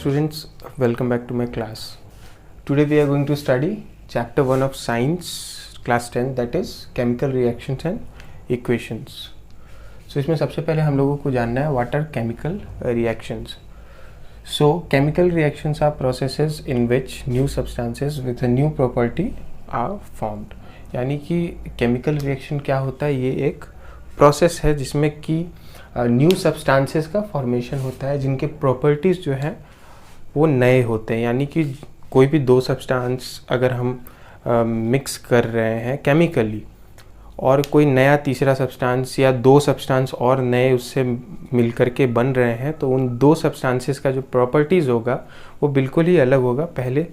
students, welcome back to my class. Today we are going to study chapter 1 of science class 10, that is chemical reactions and equations. So इसमें सबसे पहले हम लोगों को जानना है what are chemical reactions. So chemical reactions are processes in which new substances with a new property are formed. यानी कि chemical reaction क्या होता है, ये एक प्रोसेस है जिसमें कि न्यू सब्सटेंसेस का फॉर्मेशन होता है जिनके प्रॉपर्टीज़ जो हैं वो नए होते हैं. यानी कि कोई भी दो सब्सटेंस अगर हम मिक्स कर रहे हैं केमिकली और कोई नया तीसरा सब्सटेंस या दो सब्सटेंस और नए उससे मिल कर के बन रहे हैं, तो उन दो सब्सटेंसेस का जो प्रॉपर्टीज़ होगा वो बिल्कुल ही अलग होगा पहले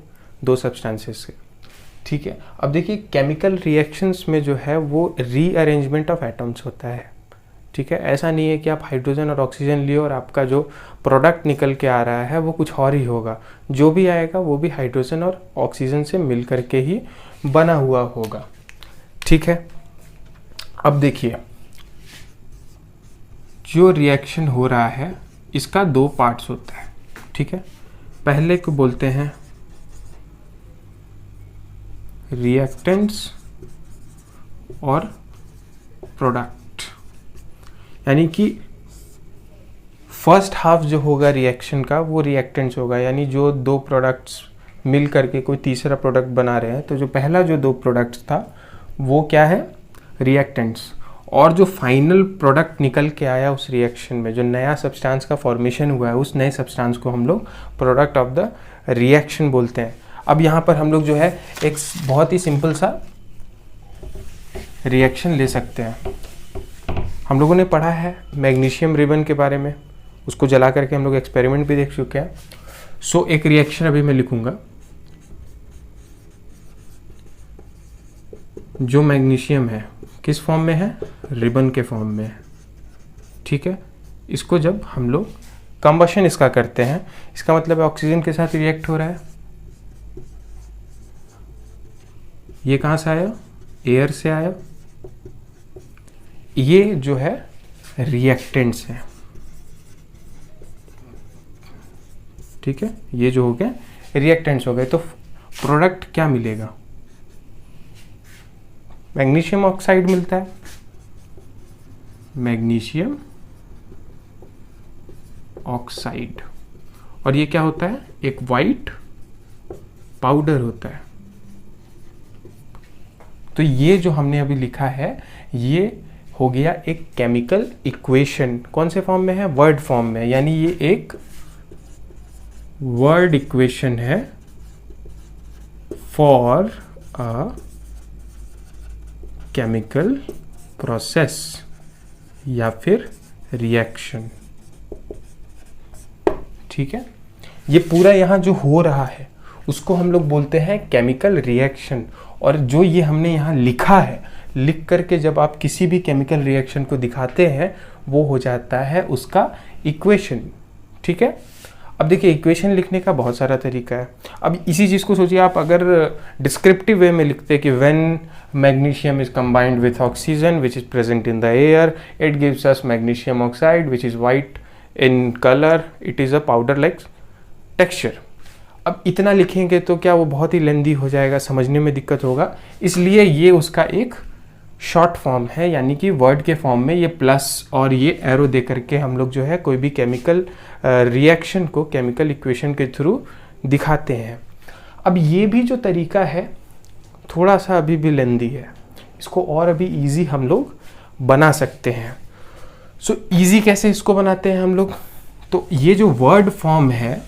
दो सब्सटेंसेस से. ठीक है, अब देखिए केमिकल रिएक्शंस में जो है वो रीअरेंजमेंट ऑफ एटम्स होता है. ठीक है, ऐसा नहीं है कि आप हाइड्रोजन और ऑक्सीजन लिए और आपका जो प्रोडक्ट निकल के आ रहा है वो कुछ और ही होगा. जो भी आएगा वो भी हाइड्रोजन और ऑक्सीजन से मिल करके ही बना हुआ होगा. ठीक है, अब देखिए जो रिएक्शन हो रहा है इसका दो पार्ट्स होता है. ठीक है, पहले को बोलते हैं रिएक्टेंट्स और प्रोडक्ट. यानी कि फर्स्ट हाफ जो होगा रिएक्शन का वो रिएक्टेंट्स होगा. यानी जो दो प्रोडक्ट्स मिल करके कोई तीसरा प्रोडक्ट बना रहे हैं, तो जो पहला जो दो प्रोडक्ट्स था वो क्या है, रिएक्टेंट्स. और जो फाइनल प्रोडक्ट निकल के आया उस रिएक्शन में, जो नया सब्सटेंस का फॉर्मेशन हुआ है, उस नए सब्सटेंस को हम लोग प्रोडक्ट ऑफ द रिएक्शन बोलते हैं. अब यहाँ पर हम लोग जो है एक बहुत ही सिंपल सा रिएक्शन ले सकते हैं. हम लोगों ने पढ़ा है मैग्नीशियम रिबन के बारे में, उसको जला करके हम लोग एक्सपेरिमेंट भी देख चुके हैं. सो एक रिएक्शन अभी मैं लिखूंगा. जो मैग्नीशियम है किस फॉर्म में है, रिबन के फॉर्म में है. ठीक है, इसको जब हम लोग कंबशन इसका करते हैं, इसका मतलब है ऑक्सीजन के साथ रिएक्ट हो रहा है. ये कहाँ से आया, एयर से आया. ये जो है रिएक्टेंट्स हैं. ठीक है, ये जो हो गए रिएक्टेंट्स हो गए. तो प्रोडक्ट क्या मिलेगा, मैग्नीशियम ऑक्साइड मिलता है. Magnesium oxide. और ये क्या होता है, एक वाइट पाउडर होता है. तो ये जो हमने अभी लिखा है ये हो गया एक केमिकल इक्वेशन. कौन से फॉर्म में है, वर्ड फॉर्म में. यानी ये एक वर्ड इक्वेशन है फॉर अ केमिकल प्रोसेस या फिर रिएक्शन. ठीक है, ये पूरा यहां जो हो रहा है उसको हम लोग बोलते हैं केमिकल रिएक्शन. और जो ये हमने यहां लिखा है, लिख करके जब आप किसी भी केमिकल रिएक्शन को दिखाते हैं वो हो जाता है उसका इक्वेशन. ठीक है, अब देखिए इक्वेशन लिखने का बहुत सारा तरीका है. अब इसी चीज़ को सोचिए आप अगर डिस्क्रिप्टिव वे में लिखते कि when magnesium is combined with oxygen which is present in the air, it gives us magnesium oxide which is white in colour, it is a powder like texture. अब इतना लिखेंगे तो क्या वो बहुत ही लेंदी हो जाएगा, समझने में दिक्कत होगा. इसलिए ये उसका एक शॉर्ट फॉर्म है. यानी कि वर्ड के फॉर्म में ये प्लस और ये एरो दे करके हम लोग जो है कोई भी केमिकल रिएक्शन को केमिकल इक्वेशन के थ्रू दिखाते हैं. अब ये भी जो तरीका है थोड़ा सा अभी भी लेंदी है, इसको और अभी इजी हम लोग बना सकते हैं. सो इजी कैसे इसको बनाते हैं हम लोग, तो ये जो वर्ड फॉर्म है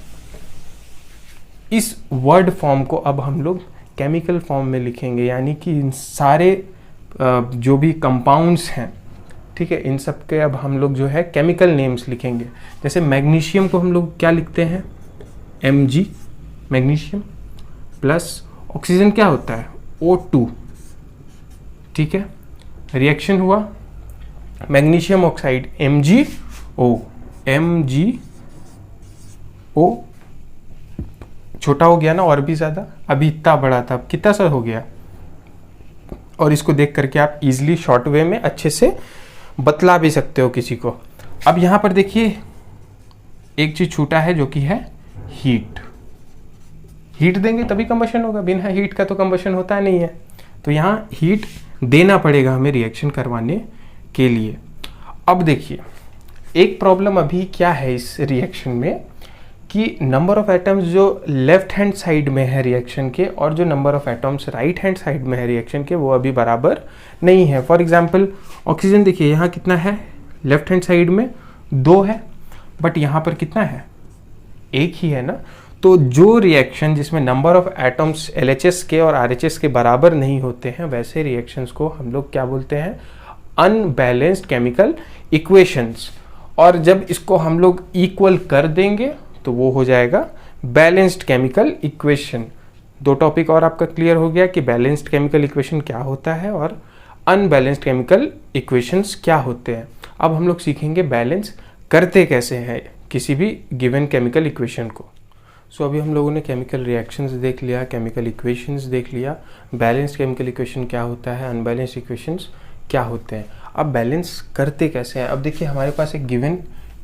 इस वर्ड फॉर्म को अब हम लोग केमिकल फॉर्म में लिखेंगे. यानी कि इन सारे जो भी कंपाउंड्स हैं, ठीक है, इन सब के अब हम लोग जो है केमिकल नेम्स लिखेंगे. जैसे मैग्नीशियम को हम लोग क्या लिखते हैं, Mg मैग्नीशियम, प्लस ऑक्सीजन क्या होता है, O2. ठीक है, रिएक्शन हुआ मैग्नीशियम ऑक्साइड MgO. MgO छोटा हो गया ना और भी ज़्यादा, अभी इतना बड़ा था, कितना सा हो गया. और इसको देख करके आप इजीली शॉर्ट वे में अच्छे से बतला भी सकते हो किसी को. अब यहाँ पर देखिए एक चीज़ छूटा है जो कि है हीट, हीट देंगे तभी कंबशन होगा, बिना हीट का तो कंबशन होता नहीं है। तो यहाँ हीट देना पड़ेगा हमें रिएक्शन करवाने के लिए। अब देखिए एक प्रॉब्लम अभी क्या है इस रिएक्शन में कि नंबर ऑफ एटम्स जो लेफ्ट हैंड साइड में है रिएक्शन के और जो number of atoms right hand side में है रिएक्शन के वो अभी बराबर नहीं है। फॉर एग्जांपल ऑक्सीजन देखिए यहाँ कितना है, लेफ्ट हैंड साइड में 2 है, बट यहाँ पर कितना है, 1 ही है ना। तो जो रिएक्शन जिसमें नंबर ऑफ एटम्स LHS के और RHS के बराबर नहीं होते हैं वैसे रिएक्शंस को हम लोग क्या बोलते हैं, अनबैलेंस्ड केमिकल इक्वेशंस। और जब इसको हम लोग इक्वल कर देंगे तो वो हो जाएगा बैलेंस्ड केमिकल इक्वेशन। 2 टॉपिक और आपका क्लियर हो गया कि बैलेंस्ड केमिकल इक्वेशन क्या होता है और अनबैलेंस्ड केमिकल इक्वेशंस क्या होते हैं। अब हम लोग सीखेंगे बैलेंस करते कैसे हैं किसी भी गिवन केमिकल इक्वेशन को। सो अभी हम लोगों ने केमिकल रिएक्शंस देख लिया, केमिकल इक्वेशंस देख लिया, बैलेंस्ड केमिकल इक्वेशन क्या होता है, अनबैलेंस्ड इक्वेशंस क्या होते हैं। अब बैलेंस करते कैसे हैं। अब देखिए हमारे पास एक गिवन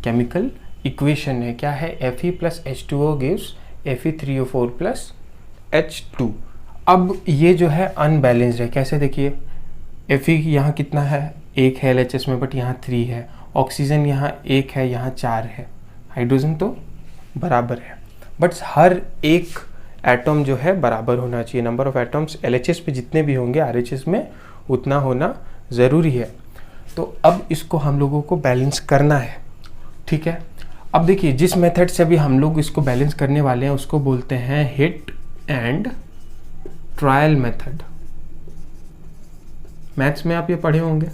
केमिकल इक्वेशन है, क्या है, Fe + H2O gives Fe3O4 + H2। अब ये जो है अनबैलेंस्ड है, कैसे देखिए, Fe यहाँ कितना है, 1 है LHS में, बट यहाँ 3 है। ऑक्सीजन यहाँ 1 है, यहाँ 4 है। हाइड्रोजन तो बराबर है, बट हर एक एटम जो है बराबर होना चाहिए। नंबर ऑफ एटम्स LHS पे जितने भी होंगे RHS में उतना होना ज़रूरी है। तो अब इसको हम लोगों को बैलेंस करना है, ठीक है। अब देखिए जिस मेथड से अभी हम लोग इसको बैलेंस करने वाले हैं उसको बोलते हैं hit and trial method. Maths में आप ये पढ़े होंगे,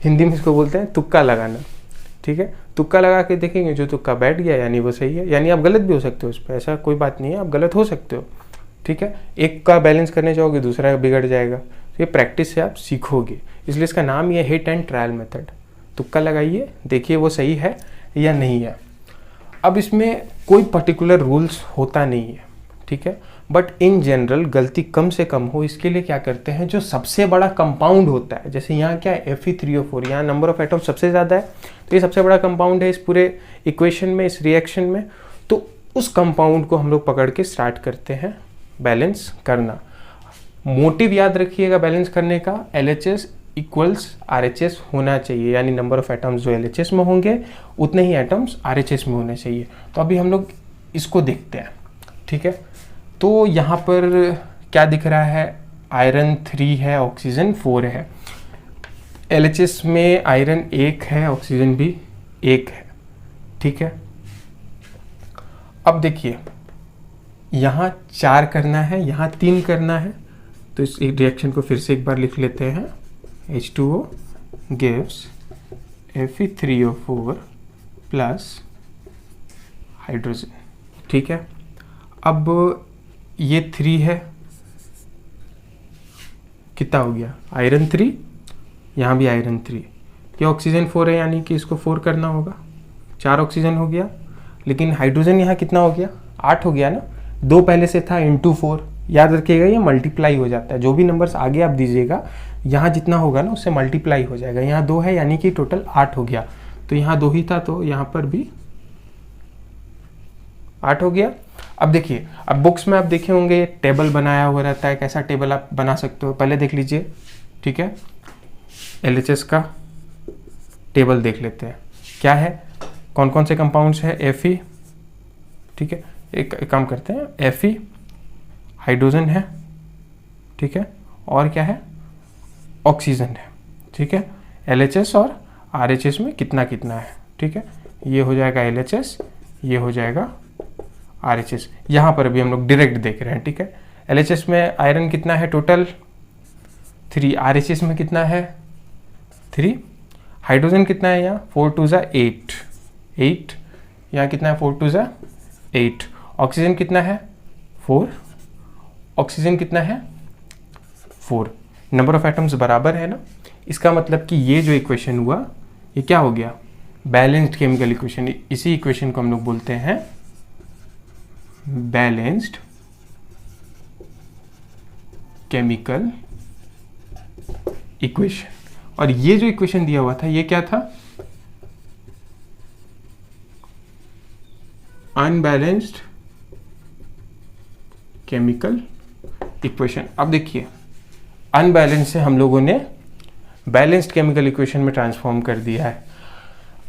हिंदी में इसको बोलते हैं तुक्का लगाना, ठीक है। तुक्का लगा के देखेंगे, जो तुक्का बैठ गया यानी वो सही है, यानी आप गलत भी हो सकते हो, इस पर ऐसा कोई बात नहीं है, आप गलत हो सकते हो, ठीक है। एक का बैलेंस करने जाओगे दूसरा बिगड़ जाएगा। तो ये प्रैक्टिस से आप सीखोगे, इसलिए इसका नाम ये हिट एंड ट्रायल मेथड। तुक्का लगाइए, देखिए वो सही है या नहीं है। अब इसमें कोई पर्टिकुलर रूल्स होता नहीं है, ठीक है, बट इन जनरल गलती कम से कम हो इसके लिए क्या करते हैं, जो सबसे बड़ा कंपाउंड होता है, जैसे यहाँ क्या है Fe3O4, यहाँ नंबर ऑफ एटम सबसे ज़्यादा है, तो ये सबसे बड़ा कंपाउंड है इस पूरे इक्वेशन में, इस रिएक्शन में। तो उस कंपाउंड को हम लोग पकड़ के स्टार्ट करते हैं बैलेंस करना। मोटिव याद रखिएगा बैलेंस करने का, LHS इक्वल्स RHS होना चाहिए, यानी नंबर ऑफ एटम्स जो LHS में होंगे उतने ही एटम्स RHS में होने चाहिए। तो अभी हम लोग इसको देखते हैं, ठीक है। तो यहाँ पर क्या दिख रहा है, आयरन 3 है, ऑक्सीजन 4 है। LHS में आयरन 1 है, ऑक्सीजन भी 1 है, ठीक है। अब देखिए यहाँ 4 करना है, यहाँ 3 करना है, तो इस रिएक्शन को फिर से एक बार लिख लेते हैं। H2O gives Fe3O4 plus hydrogen, ठीक है। अब ये 3 है, कितना हो गया, आयरन 3, यहाँ भी आयरन 3, ये ऑक्सीजन 4 है, यानी कि इसको 4 करना होगा, 4 ऑक्सीजन हो गया। लेकिन हाइड्रोजन यहाँ कितना हो गया, 8 हो गया ना, 2 पहले से था, इंटू 4, याद रखिएगा ये मल्टीप्लाई हो जाता है, जो भी नंबर्स आगे आप दीजिएगा यहाँ जितना होगा ना उससे मल्टीप्लाई हो जाएगा। यहाँ 2 है यानी कि टोटल 8 हो गया, तो यहाँ 2 ही था तो यहाँ पर भी 8 हो गया। अब देखिए, अब बुक्स में आप देखे होंगे टेबल बनाया हुआ रहता है, कैसा टेबल आप बना सकते हो, पहले देख लीजिए, ठीक है। LHS का टेबल देख लेते हैं, क्या है, कौन कौन से कंपाउंड्स है, Fe, ठीक है, एक काम करते हैं, Fe, हाइड्रोजन है, ठीक है, और क्या है, ऑक्सीजन है, ठीक है। LHS और RHS में कितना कितना है, ठीक है, ये हो जाएगा LHS, ये हो जाएगा RHS। यहाँ पर अभी हम लोग डायरेक्ट देख रहे हैं, ठीक है। LHS में आयरन कितना है टोटल 3, RHS में कितना है 3, हाइड्रोजन कितना है यहाँ 4 2 ज़ा 8, यहाँ कितना है 4 2 ज़ा 8, ऑक्सीजन कितना है 4, ऑक्सीजन कितना है 4, नंबर ऑफ एटम्स बराबर है ना। इसका मतलब कि ये जो इक्वेशन हुआ ये क्या हो गया, बैलेंस्ड केमिकल इक्वेशन। इसी इक्वेशन को हम लोग बोलते हैं बैलेंस्ड केमिकल इक्वेशन। और ये जो इक्वेशन दिया हुआ था ये क्या था, अनबैलेंस्ड केमिकल इक्वेशन। अब देखिए अनबैलेंस से हम लोगों ने बैलेंस्ड केमिकल इक्वेशन में ट्रांसफॉर्म कर दिया है।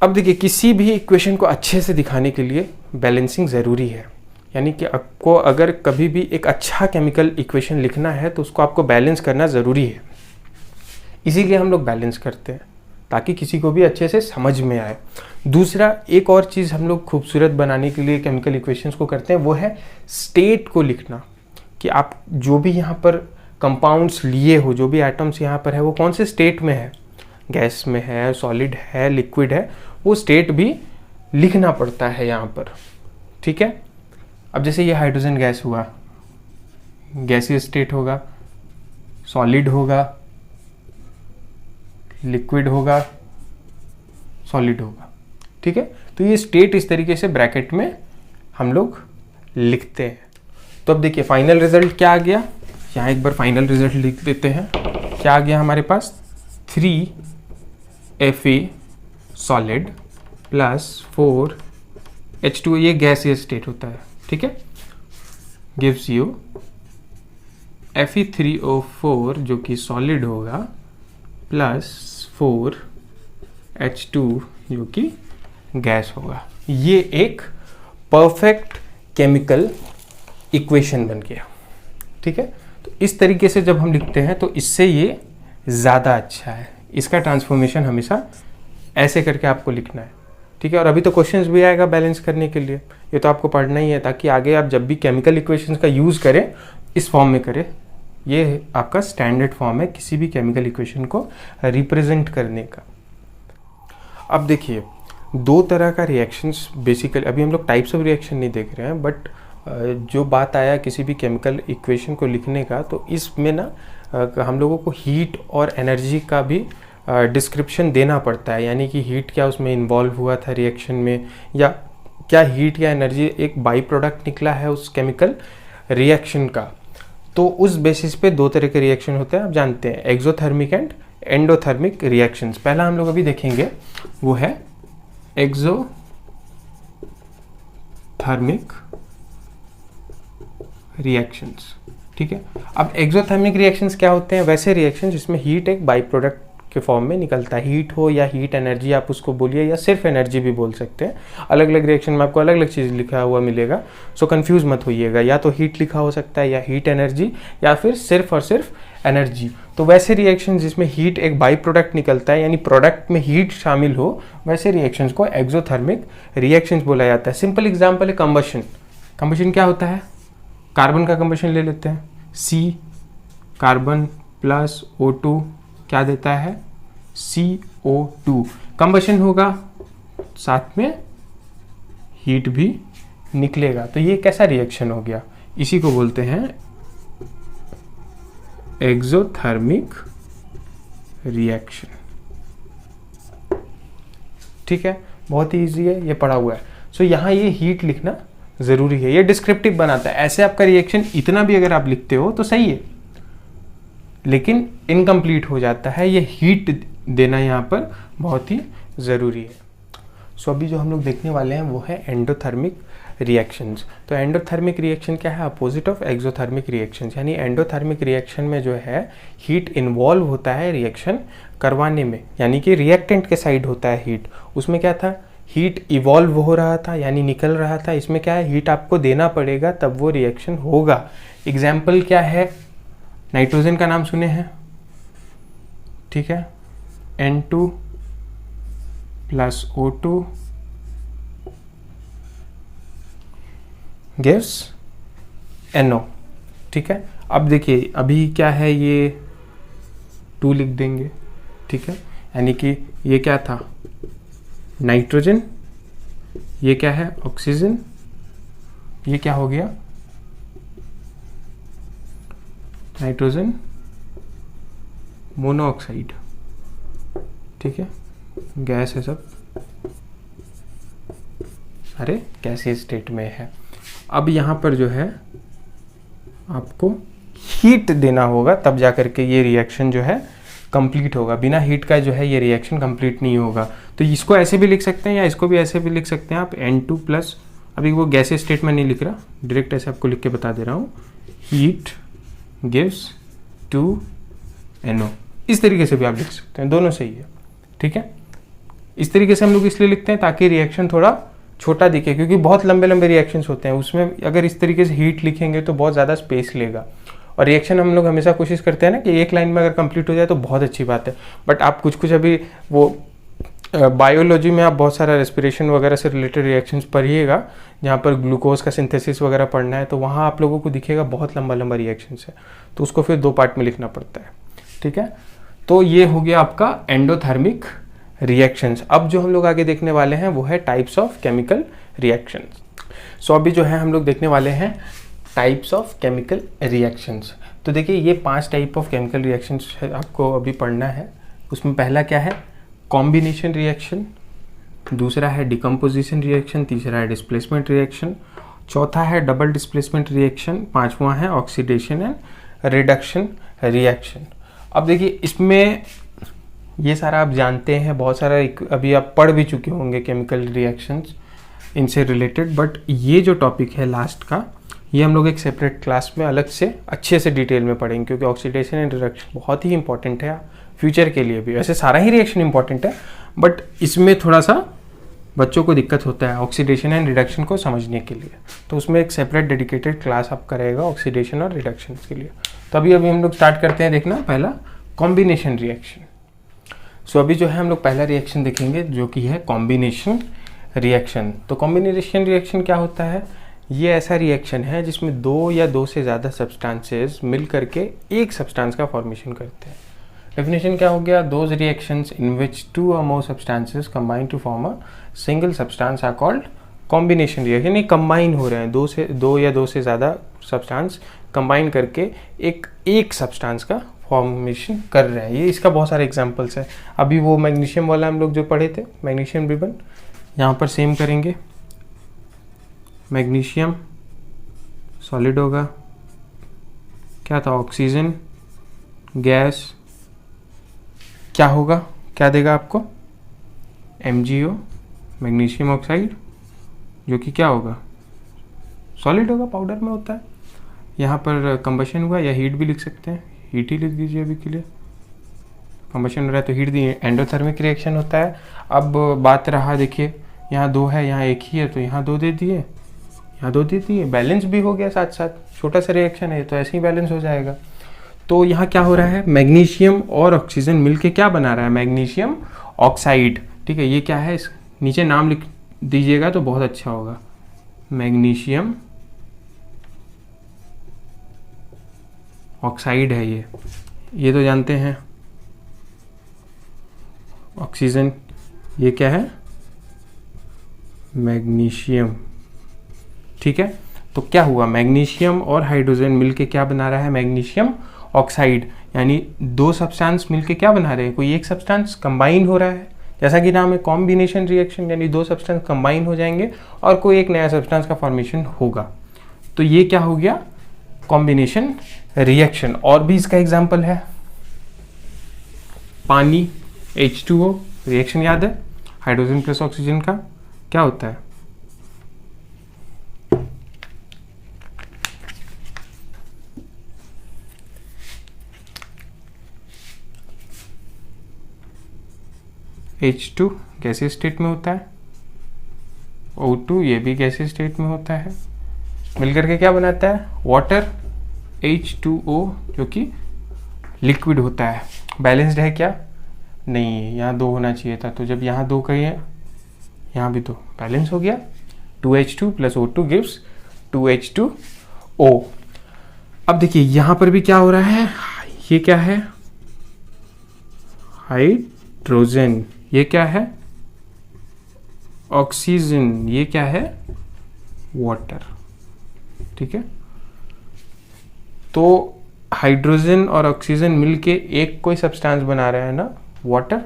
अब देखिए किसी भी इक्वेशन को अच्छे से दिखाने के लिए बैलेंसिंग ज़रूरी है, यानी कि आपको अगर कभी भी एक अच्छा केमिकल इक्वेशन लिखना है तो उसको आपको बैलेंस करना ज़रूरी है। इसीलिए हम लोग बैलेंस करते हैं ताकि किसी को भी अच्छे से समझ में आए। दूसरा एक और चीज़ हम लोग खूबसूरत बनाने के लिए केमिकल इक्वेशंस को करते हैं, वो है स्टेट को लिखना, कि आप जो भी यहाँ पर कंपाउंड्स लिए हो, जो भी एटम्स यहाँ पर है, वो कौन से स्टेट में है, गैस में है, सॉलिड है, लिक्विड है, वो स्टेट भी लिखना पड़ता है यहाँ पर। ठीक है, अब जैसे ये हाइड्रोजन गैस हुआ, गैसीय स्टेट होगा, सॉलिड होगा, लिक्विड होगा, सॉलिड होगा। ठीक है, तो ये स्टेट इस तरीके से ब्रैकेट में हम लोग लिखते हैं। तो अब देखिए फाइनल रिजल्ट क्या आ गया, यहाँ एक बार फाइनल रिजल्ट लिख देते हैं। क्या आ गया हमारे पास, 3Fa सॉलिड प्लस 4H2, ये गैसीय स्टेट होता है। ठीक है, गिव्स यू Fe3O4 जो कि सॉलिड होगा प्लस 4H2 जो कि गैस होगा। ये एक परफेक्ट केमिकल इक्वेशन बन गया। ठीक है, तो इस तरीके से जब हम लिखते हैं तो इससे ये ज़्यादा अच्छा है। इसका ट्रांसफॉर्मेशन हमेशा ऐसे करके आपको लिखना है। ठीक है, और अभी तो क्वेश्चंस भी आएगा बैलेंस करने के लिए, ये तो आपको पढ़ना ही है ताकि आगे आप जब भी केमिकल इक्वेशंस का यूज़ करें इस फॉर्म में करें। ये आपका स्टैंडर्ड फॉर्म है किसी भी केमिकल इक्वेशन को रिप्रेजेंट करने का। अब देखिए दो तरह का रिएक्शंस बेसिकली, अभी हम लोग टाइप्स ऑफ रिएक्शन नहीं देख रहे हैं, बट जो बात आया किसी भी केमिकल इक्वेशन को लिखने का, तो इसमें ना हम लोगों को हीट और एनर्जी का भी डिस्क्रिप्शन देना पड़ता है, यानी कि हीट क्या उसमें इन्वॉल्व हुआ था रिएक्शन में, या क्या हीट या एनर्जी एक बाई प्रोडक्ट निकला है उस केमिकल रिएक्शन का। तो उस बेसिस पे दो तरह के रिएक्शन होते हैं, आप जानते हैं, एक्सोथर्मिक एंड एंडोथर्मिक रिएक्शंस। पहला हम लोग अभी देखेंगे वो है एक्सोथर्मिक रिएक्शंस। ठीक है, अब एक्सोथर्मिक रिएक्शंस क्या होते हैं, वैसे रिएक्शन जिसमें हीट एक बाई प्रोडक्ट के फॉर्म में निकलता है। हीट हो या हीट एनर्जी आप उसको बोलिए, या सिर्फ एनर्जी भी बोल सकते हैं। अलग अलग रिएक्शन में आपको अलग अलग चीज़ लिखा हुआ मिलेगा, सो कंफ्यूज मत होइएगा, या तो हीट लिखा हो सकता है या हीट एनर्जी, या फिर सिर्फ और सिर्फ एनर्जी। तो वैसे रिएक्शन जिसमें हीट एक बाई प्रोडक्ट निकलता है, यानी प्रोडक्ट में हीट शामिल हो, वैसे रिएक्शंस को एक्सोथर्मिक रिएक्शंस बोला जाता है। सिंपल एग्जांपल है कंबशन। कंबशन क्या होता है, कार्बन का कंबशन ले लेते हैं, C कार्बन प्लस O2 क्या देता है, CO2। कंबशन होगा, साथ में हीट भी निकलेगा, तो ये कैसा रिएक्शन हो गया, इसी को बोलते हैं एक्सोथर्मिक रिएक्शन। ठीक है, बहुत ही ईजी है, ये पढ़ा हुआ है। सो यहाँ ये हीट लिखना ज़रूरी है, ये डिस्क्रिप्टिव बनाता है। ऐसे आपका रिएक्शन इतना भी अगर आप लिखते हो तो सही है, लेकिन इनकम्प्लीट हो जाता है। ये हीट देना यहाँ पर बहुत ही ज़रूरी है। सो अभी जो हम लोग देखने वाले हैं वो है एंडोथर्मिक रिएक्शंस। तो एंडोथर्मिक रिएक्शन क्या है, अपोजिट ऑफ एक्सोथर्मिक रिएक्शंस। यानी एंडोथर्मिक रिएक्शन में जो है हीट इन्वॉल्व होता है रिएक्शन करवाने में, यानी कि रिएक्टेंट के साइड होता है हीट। उसमें क्या था, हीट इवॉल्व हो रहा था, यानी निकल रहा था। इसमें क्या है, हीट आपको देना पड़ेगा तब वो रिएक्शन होगा। एग्जाम्पल क्या है, नाइट्रोजन का नाम सुने हैं, ठीक है, N2 plus O2 gives NO। ठीक है, अब देखिए अभी क्या है, ये 2 लिख देंगे। ठीक है, यानी कि ये क्या था, नाइट्रोजन, ये क्या है, ऑक्सीजन, ये क्या हो गया, नाइट्रोजन मोनोऑक्साइड। ठीक है, गैस है सब, अरे गैसीय स्टेट में है। अब यहाँ पर जो है आपको हीट देना होगा, तब जा करके ये रिएक्शन जो है कंप्लीट होगा। बिना हीट का जो है ये रिएक्शन कंप्लीट नहीं होगा। तो इसको ऐसे भी लिख सकते हैं या इसको भी ऐसे भी लिख सकते हैं आप, N2 प्लस, अभी वो गैसीय स्टेट में नहीं लिख रहा, डायरेक्ट ऐसे आपको लिख के बता दे रहा हूँ, हीट गिव्स 2NO। इस तरीके से भी आप लिख सकते हैं, दोनों सही है, ठीक है। इस तरीके से हम लोग इसलिए लिखते हैं ताकि रिएक्शन थोड़ा छोटा दिखे, क्योंकि बहुत लंबे लंबे रिएक्शंस होते हैं, उसमें अगर इस तरीके से हीट लिखेंगे तो बहुत ज़्यादा स्पेस लेगा। और रिएक्शन हम लोग हमेशा कोशिश करते हैं ना कि एक लाइन में अगर कंप्लीट हो जाए तो बहुत अच्छी बात है। बट आप कुछ कुछ अभी वो बायोलॉजी में आप बहुत सारा रेस्पिरेशन वगैरह से रिलेटेड रिएक्शंस पढ़िएगा, जहाँ पर ग्लूकोज का सिंथेसिस वगैरह पढ़ना है, तो वहाँ आप लोगों को दिखेगा बहुत लंबा लंबा रिएक्शंस है, तो उसको फिर 2 पार्ट में लिखना पड़ता है, ठीक है। तो ये हो गया आपका एंडोथर्मिक रिएक्शंस। अब जो हम लोग आगे देखने वाले हैं वो है टाइप्स ऑफ केमिकल रिएक्शंस। सो अभी जो है हम लोग देखने वाले हैं टाइप्स ऑफ केमिकल रिएक्शंस। तो देखिए ये 5 टाइप ऑफ केमिकल रिएक्शंस आपको अभी पढ़ना है। उसमें पहला क्या है, कॉम्बिनेशन रिएक्शन, दूसरा है डिकम्पोजिशन रिएक्शन, तीसरा है डिस्प्लेसमेंट रिएक्शन, चौथा है डबल डिस्प्लेसमेंट रिएक्शन, पांचवा है ऑक्सीडेशन एंड रिडक्शन रिएक्शन। अब देखिए इसमें ये सारा आप जानते हैं, बहुत सारा अभी आप पढ़ भी चुके होंगे केमिकल रिएक्शंस इनसे रिलेटेड, बट ये जो टॉपिक है लास्ट का, ये हम लोग एक सेपरेट क्लास में अलग से अच्छे से डिटेल में पढ़ेंगे, क्योंकि ऑक्सीडेशन एंड रिडक्शन बहुत ही इंपॉर्टेंट है फ्यूचर के लिए भी। वैसे सारा ही रिएक्शन इंपॉर्टेंट है, बट इसमें थोड़ा सा बच्चों को दिक्कत होता है ऑक्सीडेशन एंड रिडक्शन को समझने के लिए, तो उसमें एक सेपरेट डेडिकेटेड क्लास आप करेगा ऑक्सीडेशन और रिडक्शन के लिए। तो अभी हम लोग स्टार्ट करते हैं देखना पहला कॉम्बिनेशन रिएक्शन। सो अभी जो है हम लोग पहला रिएक्शन देखेंगे जो कि है कॉम्बिनेशन रिएक्शन। तो कॉम्बिनेशन रिएक्शन क्या होता है, ये ऐसा रिएक्शन है जिसमें 2 या 2 से ज़्यादा सब्सटेंसेस मिल करके एक सब्सटेंस का फॉर्मेशन करते हैं। डेफिनेशन क्या हो गया, those reactions in which 2 or more substances combine to form a single substance are called combination reaction. ये कंबाइन हो रहे हैं, 2 या 2 से ज़्यादा सब्सटेंस कंबाइन करके एक सब्सटेंस का फॉर्मेशन कर रहे हैं। ये इसका बहुत सारे एग्जांपल्स है। अभी वो मैग्नीशियम वाला हम लोग जो पढ़े थे, मैग्नीशियम रिबन, यहाँ पर सेम करेंगे। मैग्नीशियम सॉलिड होगा, क्या था, ऑक्सीजन गैस, क्या होगा, क्या देगा आपको, MgO मैग्नीशियम ऑक्साइड, जो कि क्या होगा, सॉलिड होगा, पाउडर में होता है। यहाँ पर कंबशन हुआ, या हीट भी लिख सकते हैं, हीट ही लिख दीजिए अभी के लिए। कंबशन हो रहा है तो हीट दी, एंडोथर्मिक रिएक्शन होता है। अब बात रहा, देखिए यहाँ 2 है, यहाँ 1 ही है, तो यहाँ 2 दे दिए, यहाँ 2 दे दिए, बैलेंस भी हो गया साथ साथ। छोटा सा रिएक्शन है तो ऐसे ही बैलेंस हो जाएगा। तो यहाँ क्या हो रहा है, मैग्नीशियम और ऑक्सीजन मिलके क्या बना रहा है, मैग्नीशियम ऑक्साइड, ठीक है। ये क्या है, इस नीचे नाम लिख दीजिएगा तो बहुत अच्छा होगा, मैग्नीशियम ऑक्साइड है ये तो जानते हैं। ऑक्सीजन, ये क्या है, मैग्नीशियम, ठीक है। तो क्या हुआ, मैग्नीशियम और हाइड्रोजन मिलके क्या बना रहा है, मैग्नीशियम ऑक्साइड। यानी 2 सब्सटेंस मिलके क्या बना रहे हैं, कोई एक सब्सटेंस कंबाइन हो रहा है, जैसा कि नाम है कॉम्बिनेशन रिएक्शन, यानी 2 सब्सटेंस कंबाइन हो जाएंगे और कोई एक नया सब्सटेंस का फॉर्मेशन होगा। तो ये क्या हो गया, कॉम्बिनेशन रिएक्शन। और भी इसका एग्जांपल है, पानी H2O रिएक्शन याद है, हाइड्रोजन प्लस ऑक्सीजन का क्या होता है, H2 गैसीय स्टेट में होता है, O2 ये भी गैसीय स्टेट में होता है, मिलकर के क्या बनाता है, वाटर H2O, जो कि लिक्विड होता है। बैलेंस्ड है क्या, नहीं, यहाँ 2 होना चाहिए था, तो जब यहाँ 2 कही है, यहाँ भी 2, बैलेंस हो गया। 2H2 + O2 gives 2H2O। अब देखिए यहाँ पर भी क्या हो रहा है, ये क्या है, हाइड्रोजन, ये क्या है, ऑक्सीजन, ये क्या है, वाटर, ठीक है। तो हाइड्रोजन और ऑक्सीजन मिलके एक कोई सब्सटेंस बना रहे हैं ना, वाटर,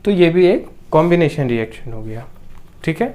तो ये भी एक कॉम्बिनेशन रिएक्शन हो गया, ठीक है।